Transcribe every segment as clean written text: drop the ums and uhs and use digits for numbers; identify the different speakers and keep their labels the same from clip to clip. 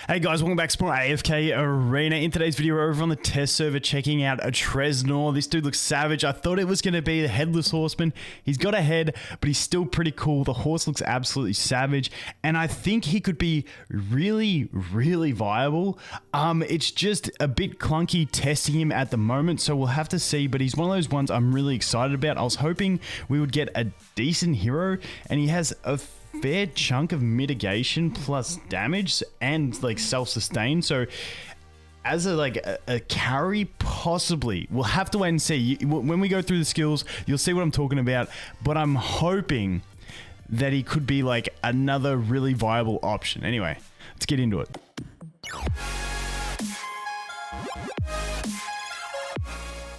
Speaker 1: Hey guys, welcome back to more AFK Arena. In today's video, we're over on the test server checking out a Treznor. This dude looks savage. I thought it was going to be the Headless Horseman. He's got a head, but he's still pretty cool. The horse looks absolutely savage, and I think he could be really viable. It's just a bit clunky testing him at the moment, so we'll have to see, but he's one of those ones I'm really excited about. I was hoping we would get a decent hero, and he has a fair chunk of mitigation plus damage and like self-sustain, so as a carry, possibly. We'll have to wait and see. When we go through the skills, you'll see what I'm talking about, but I'm hoping that he could be like another really viable option. Anyway, let's get into it.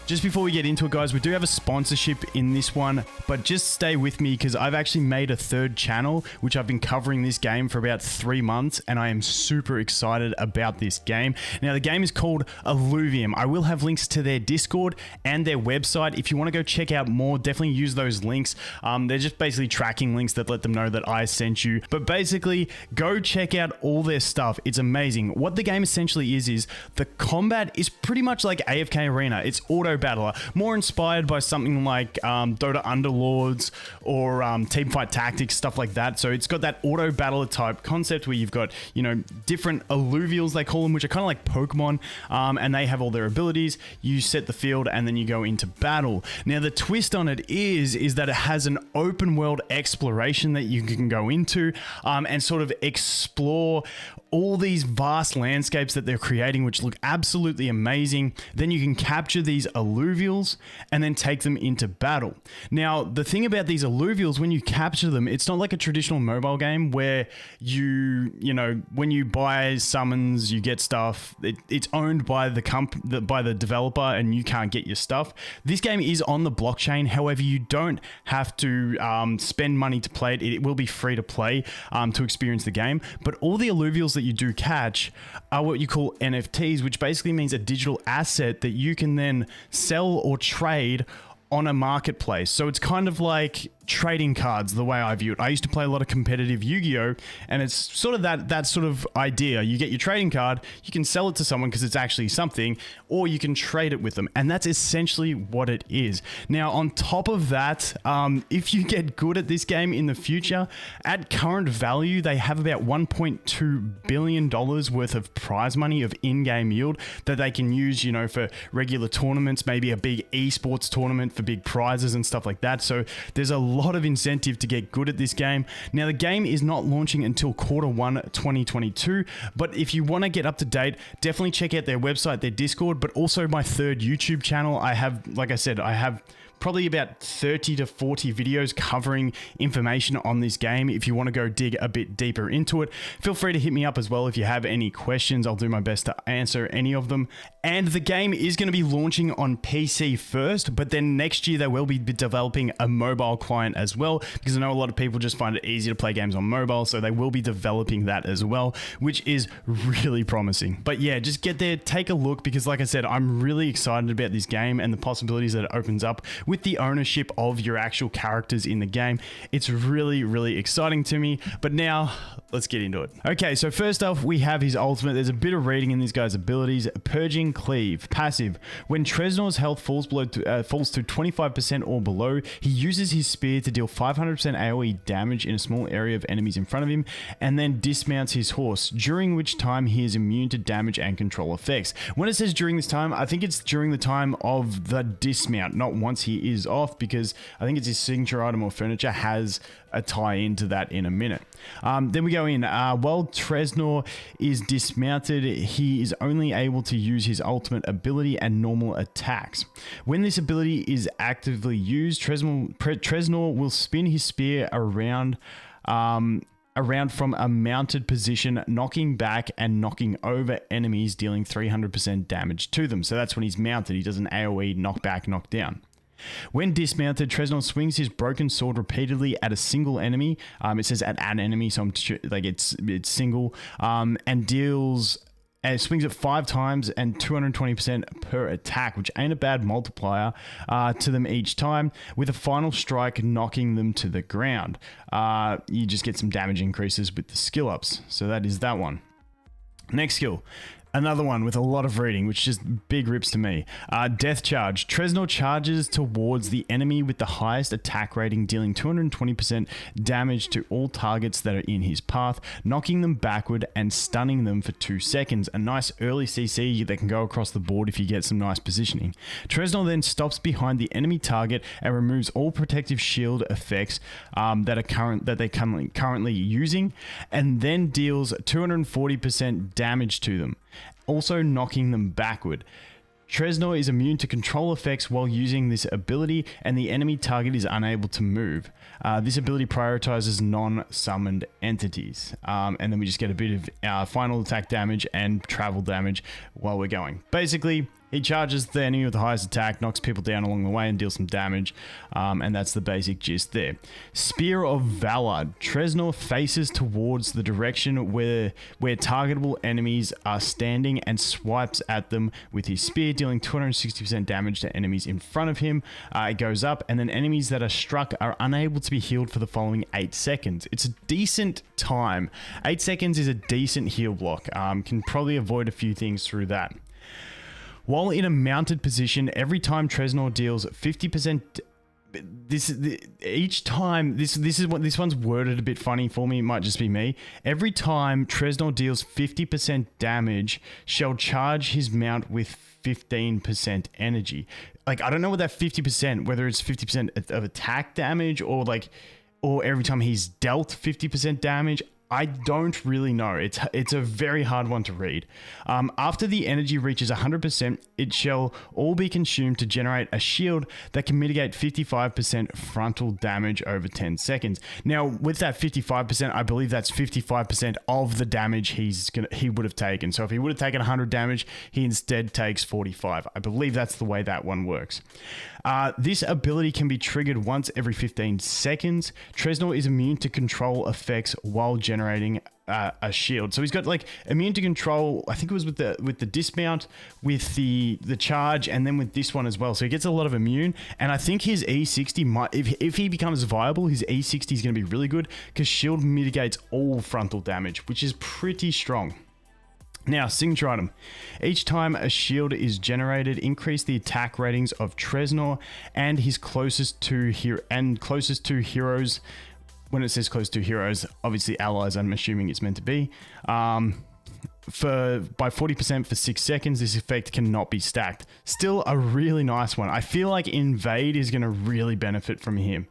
Speaker 1: Just before we get into it, guys, we do have a sponsorship in this one, but just stay with me because I've actually made a third channel, which I've been covering this game for about 3 months, and I am super excited about this game. Now, the game is called ILLUVIUM. I will have links to their Discord and their website. If you want to go check out more, definitely use those links. They're just basically tracking links that let them know that I sent you. But basically, go check out all their stuff. It's amazing. What the game essentially is the combat is pretty much like AFK Arena. It's auto battler, more inspired by something like Dota Underlords or Teamfight Tactics, stuff like that. So it's got that auto battler type concept where you've got, you know, different alluvials, they call them, which are kind of like Pokemon, and they have all their abilities. You set the field and then you go into battle. Now, the twist on it is that it has an open world exploration that you can go into and sort of explore all these vast landscapes that they're creating, which look absolutely amazing. Then you can capture these alluvials and then take them into battle. Now, the thing about these alluvials, when you capture them, it's not like a traditional mobile game where you know, when you buy summons, you get stuff. It's owned by the developer, and you can't get your stuff. This game is on the blockchain. However, you don't have to spend money to play it. It will be free to play to experience the game. But all the alluvials that you do catch are what you call NFTs, which basically means a digital asset that you can then sell or trade on a marketplace. So it's kind of like trading cards, the way I view it. I used to play a lot of competitive Yu-Gi-Oh, and it's sort of that sort of idea. You get your trading card, you can sell it to someone because it's actually something, or you can trade it with them, and that's essentially what it is. Now, on top of that, if you get good at this game in the future, at current value, they have about $1.2 billion worth of prize money of in-game yield that they can use, you know, for regular tournaments, maybe a big esports tournament for big prizes and stuff like that. So there's a lot of incentive to get good at this game. Now, the game is not launching until Q1 2022, but if you want to get up to date, definitely check out their website, their Discord, but also my third YouTube channel. I have, like I said, I have probably about 30 to 40 videos covering information on this game. If you want to go dig a bit deeper into it, feel free to hit me up as well if you have any questions. I'll do my best to answer any of them. And the game is going to be launching on PC first, but then next year they will be developing a mobile client as well, because I know a lot of people just find it easy to play games on mobile, so they will be developing that as well, which is really promising. But yeah, just get there, take a look, because like I said, I'm really excited about this game and the possibilities that it opens up with the ownership of your actual characters in the game. It's really exciting to me. But now let's get into it. Okay, so first off, we have his ultimate. There's a bit of reading in this guy's abilities. Purging Cleave. Passive. When Treznor's health falls to 25% or below, he uses his spear to deal 500% AoE damage in a small area of enemies in front of him, and then dismounts his horse, during which time he is immune to damage and control effects. When it says during this time, I think it's during the time of the dismount, not once he is off, because I think it's his signature item or furniture has a tie into that in a minute. Then we go in. While Treznor is dismounted, he is only able to use his ultimate ability and normal attacks. When this ability is actively used, Treznor will spin his spear around from a mounted position, knocking back and knocking over enemies, dealing 300% damage to them. So that's when he's mounted. He does an AoE knock back, knock down. When dismounted, Treznor swings his broken sword repeatedly at a single enemy. It says at an enemy, so it's single, and deals and swings it 5 times and 220% per attack, which ain't a bad multiplier to them each time, with a final strike knocking them to the ground. You just get some damage increases with the skill ups, so that is that one. Next skill. Another one with a lot of reading, which just big rips to me. Death Charge. Treznor charges towards the enemy with the highest attack rating, dealing 220% damage to all targets that are in his path, knocking them backward and stunning them for 2 seconds. A nice early CC that can go across the board if you get some nice positioning. Treznor then stops behind the enemy target and removes all protective shield effects that they're currently using, and then deals 240% damage to them, also knocking them backward. Treznor is immune to control effects while using this ability, and the enemy target is unable to move. This ability prioritizes non-summoned entities. And then we just get a bit of final attack damage and travel damage while we're going. Basically, he charges the enemy with the highest attack, knocks people down along the way, and deals some damage. And that's the basic gist there. Spear of Valor. Treznor faces towards the direction where targetable enemies are standing and swipes at them with his spear, dealing 260% damage to enemies in front of him. It goes up, and then enemies that are struck are unable to be healed for the following 8 seconds. It's a decent time. 8 seconds is a decent heal block. Can probably avoid a few things through that. While in a mounted position, every time Treznor deals 50%, each time, this is what this one's worded a bit funny for me. It might just be me. Every time Treznor deals 50% damage, shall charge his mount with 15% energy. Like, I don't know what that 50%, whether it's 50% of attack damage or every time he's dealt 50% damage. I don't really know. It's a very hard one to read. After the energy reaches 100%, it shall all be consumed to generate a shield that can mitigate 55% frontal damage over 10 seconds. Now, with that 55%, I believe that's 55% of the damage he would have taken. So if he would have taken 100 damage, he instead takes 45. I believe that's the way that one works. This ability can be triggered once every 15 seconds. Treznor is immune to control effects while generating a shield. So he's got like immune to control. I think it was with the dismount, with the charge, and then with this one as well. So he gets a lot of immune. And I think his E60 might, if he becomes viable, his E60 is going to be really good because shield mitigates all frontal damage, which is pretty strong. Now, signature item. Each time a shield is generated, increase the attack ratings of Treznor and his closest two heroes. When it says close to heroes, obviously allies, I'm assuming it's meant to be. By 40% for 6 seconds, this effect cannot be stacked. Still a really nice one. I feel like Invade is going to really benefit from him.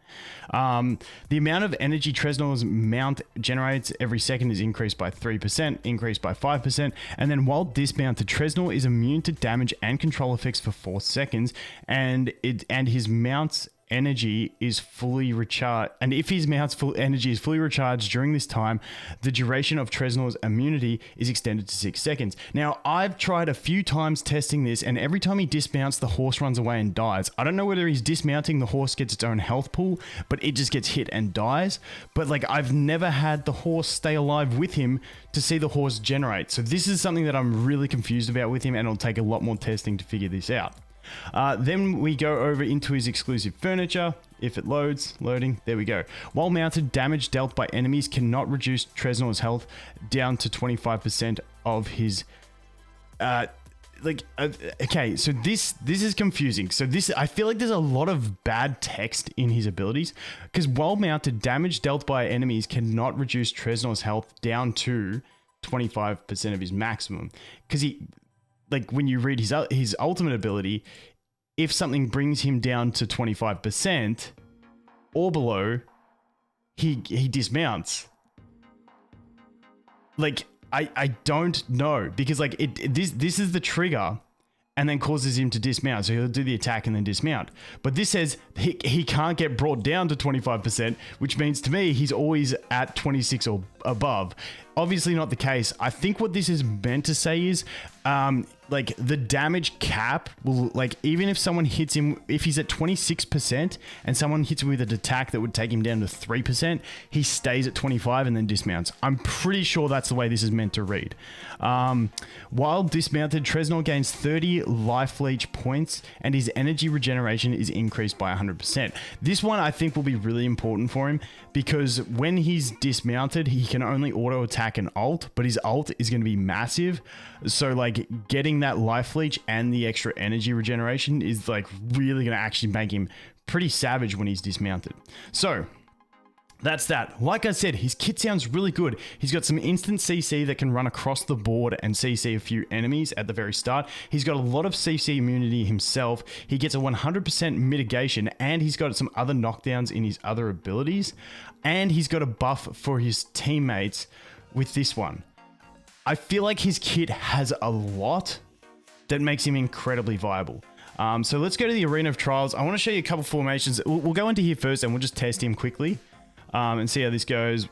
Speaker 1: The amount of energy Treznor's mount generates every second is increased by 3%, increased by 5%, and then while dismounted, Treznor is immune to damage and control effects for 4 seconds, and his mount's energy is fully recharged, and if his mount's full energy is fully recharged during this time, the duration of Treznor's immunity is extended to 6 seconds. Now, I've tried a few times testing this, and every time he dismounts, the horse runs away and dies. I don't know whether he's dismounting, the horse gets its own health pool, but it just gets hit and dies. But like, I've never had the horse stay alive with him to see the horse generate. So this is something that I'm really confused about with him, and it'll take a lot more testing to figure this out. Then we go over into his exclusive furniture. If it loading, there we go. While mounted, damage dealt by enemies cannot reduce Treznor's health down to 25% of his... okay, so this is confusing. So I feel like there's a lot of bad text in his abilities, because while mounted, damage dealt by enemies cannot reduce Treznor's health down to 25% of his maximum. Because like when you read his ultimate ability, if something brings him down to 25% or below, he dismounts. Like, I don't know, because like this is the trigger and then causes him to dismount. So he'll do the attack and then dismount. But this says he can't get brought down to 25%, which means to me he's always at 26 or above. Obviously not the case. I think what this is meant to say is like the damage cap will, like, even if someone hits him, if he's at 26% and someone hits him with an attack that would take him down to 3%, he stays at 25 and then dismounts. I'm pretty sure that's the way this is meant to read. While dismounted, Treznor gains 30 life leech points and his energy regeneration is increased by 100%. This one I think will be really important for him, because when he's dismounted, he can only auto attack attack and ult, but his ult is going to be massive. So like getting that life leech and the extra energy regeneration is like really going to actually make him pretty savage when he's dismounted. So that's that. Like I said, his kit sounds really good. He's got some instant CC that can run across the board and CC a few enemies at the very start. He's got a lot of CC immunity himself. He gets a 100% mitigation, and he's got some other knockdowns in his other abilities. And he's got a buff for his teammates with this one. I feel like his kit has a lot that makes him incredibly viable. So let's go to the Arena of Trials. I want to show you a couple formations. We'll go into here first and we'll just test him quickly. And see how this goes.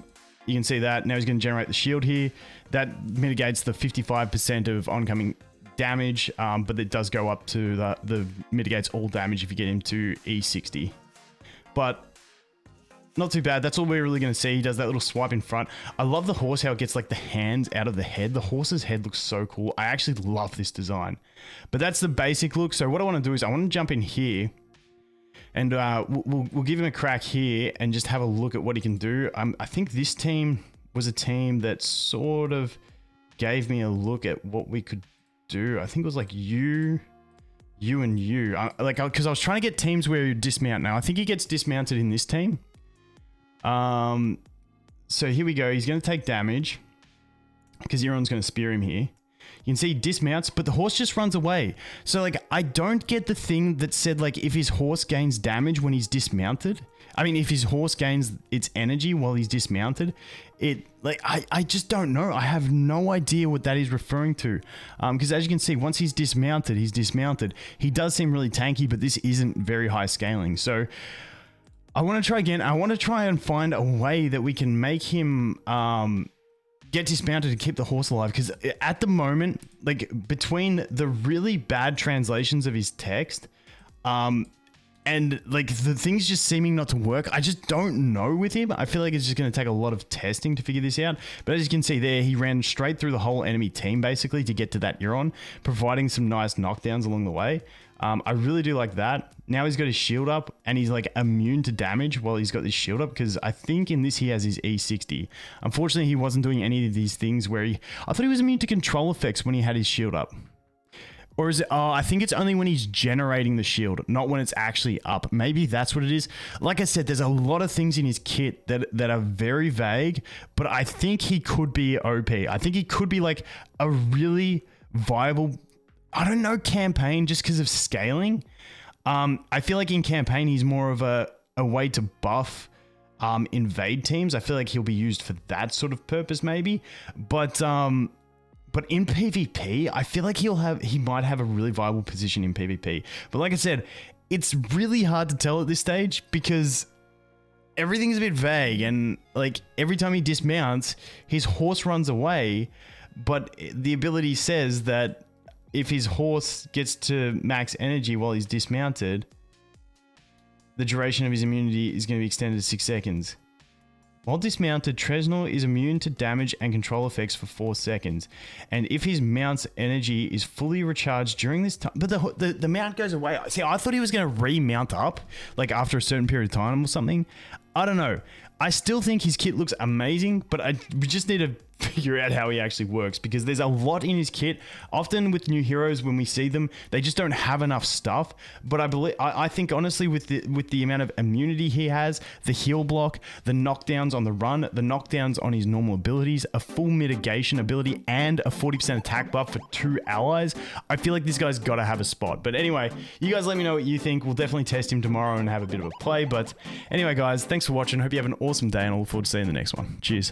Speaker 1: You can see that. Now he's going to generate the shield here. That mitigates the 55% of oncoming damage, but it does go up to the mitigates all damage if you get him to E60. But not too bad. That's all we're really going to see. He does that little swipe in front. I love the horse, how it gets like the hands out of the head. The horse's head looks so cool. I actually love this design. But that's the basic look. So what I want to do is I want to jump in here. And we'll give him a crack here and just have a look at what he can do. I think this team was a team that sort of gave me a look at what we could do. I think it was like you and you. Because I was trying to get teams where you dismount. Now, I think he gets dismounted in this team. So here we go. He's going to take damage because Euron's going to spear him here. You can see he dismounts, but the horse just runs away. So like, I don't get the thing that said like, if his horse gains damage when he's dismounted, I mean, if his horse gains its energy while he's dismounted, I just don't know. I have no idea what that is referring to. Because as you can see, once he's dismounted. He does seem really tanky, but this isn't very high scaling. So I want to try again. I want to try and find a way that we can make him, get dismounted to keep the horse alive, because at the moment, like between the really bad translations of his text and like the things just seeming not to work, I just don't know with him. I feel like it's just going to take a lot of testing to figure this out. But as you can see there, he ran straight through the whole enemy team basically to get to that Euron, providing some nice knockdowns along the way. I really do like that. Now he's got his shield up and he's like immune to damage while he's got this shield up, because I think in this he has his E60. Unfortunately, he wasn't doing any of these things where I thought he was immune to control effects when he had his shield up. Or is it, I think it's only when he's generating the shield, not when it's actually up. Maybe that's what it is. Like I said, there's a lot of things in his kit that are very vague, but I think he could be OP. I think he could be like a really viable, I don't know, campaign just because of scaling. I feel like in campaign, he's more of a way to buff invade teams. I feel like he'll be used for that sort of purpose maybe. But in PvP, I feel like he might have a really viable position in PvP. But like I said, it's really hard to tell at this stage because everything's a bit vague, and like every time he dismounts, his horse runs away, but the ability says that if his horse gets to max energy while he's dismounted, the duration of his immunity is going to be extended to 6 seconds. While dismounted, Treznor is immune to damage and control effects for 4 seconds. And if his mount's energy is fully recharged during this time... But the mount goes away. See, I thought he was going to remount up, like after a certain period of time or something. I don't know. I still think his kit looks amazing, but we just need to figure out how he actually works, because there's a lot in his kit. Often with new heroes, when we see them, they just don't have enough stuff. But I think honestly, with the amount of immunity he has, the heal block, the knockdowns on the run, the knockdowns on his normal abilities, a full mitigation ability, and a 40% attack buff for 2 allies, I feel like this guy's got to have a spot. But anyway, you guys let me know what you think. We'll definitely test him tomorrow and have a bit of a play. But anyway, guys, thanks for watching. Hope you have an awesome day, and I look forward to seeing you in the next one. Cheers.